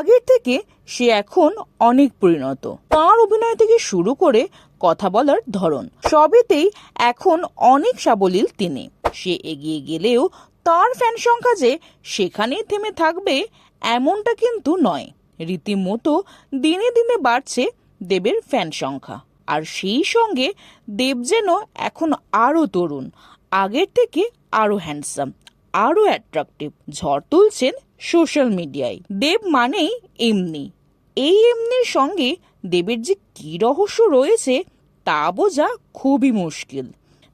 আগের থেকে সে এখন অনেক পরিণত। তার অভিনয় থেকে শুরু করে কথা বলার ধরন সবেতেই এখন অনেক সাবলীল তিনি। সে এগিয়ে গেলেও তার ফ্যান সংখ্যা যে সেখানেই থেমে থাকবে এমনটা কিন্তু নয়। রীতিমতো দিনে দিনে বাড়ছে দেবের ফ্যান সংখ্যা। আর সেই সঙ্গে দেব যেন এখন আরো তরুণ, আগের থেকে আরো হ্যান্ডসাম, আরো অ্যাট্রাকটিভ। ঝড় তুলছেন সোশ্যাল মিডিয়ায়। দেব মানেই এমনি। এই এমনির সঙ্গে দেবের যে কি রহস্য রয়েছে তা বোঝা খুবই মুশকিল।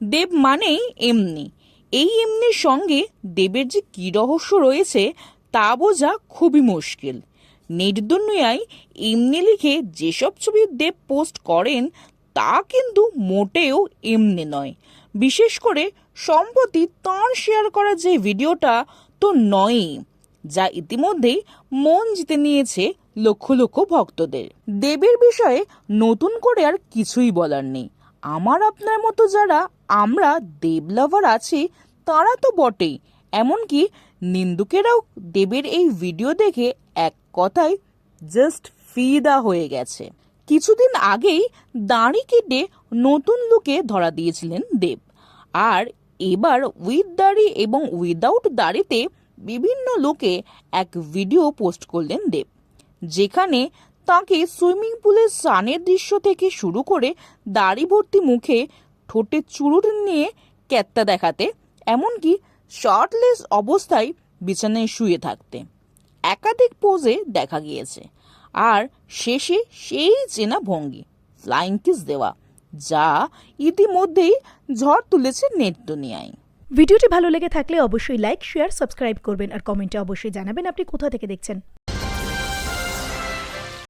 দেব মানেই এমনি। এই এমনির সঙ্গে দেবের যে কি রহস্য রয়েছে তা বোঝা খুবই মুশকিল। নেট দুনিয়ায় এমনি লিখে যেসব ছবি দেব পোস্ট করেন তা কিন্তু মোটেও এমনি নয়। বিশেষ করে সম্প্রতি তাঁর শেয়ার করা যে ভিডিওটা তো নয়ই, যা ইতিমধ্যেই মন জিতে নিয়েছে লক্ষ লক্ষ ভক্তদের। দেবের বিষয়ে নতুন করে আর কিছুই বলার নেই। আমার আপনার মতো যারা আমরা দেব লাভার আছি তারা তো বটেই, এমনকি নিন্দুকেরাও দেবের এই ভিডিও দেখে এক কথায় জাস্ট ফিদা হয়ে গেছে। কিছুদিন আগেই দাড়ি কেটে নতুন লুকে ধরা দিয়েছিলেন দেব, আর এবার উইথ দাড়ি এবং উইদাউট দাড়িতে বিভিন্ন লুকে এক ভিডিও পোস্ট করলেন দেব, যেখানে তাকে সুইমিং পুলের স্নানের দৃশ্য থেকে শুরু করে দাড়ি ভর্তি মুখে ঠোঁটে চুরুট নিয়ে ক্যাত্তা দেখাতে, এমনকি শার্টলেস অবস্থায় বিছানায় শুয়ে থাকতে একাধিক পোজে দেখা গিয়েছে। আর শেষে সেই চেনা ভঙ্গি ফ্লাইং কিস দেওয়া, যা ইতিমধ্যেই ঝড় তুলেছে নেট দুনিয়ায়। ভিডিওটি ভালো লেগে থাকলে অবশ্যই লাইক, শেয়ার, সাবস্ক্রাইব করবেন আর কমেন্টে অবশ্যই জানাবেন আপনি কোথা থেকে দেখছেন।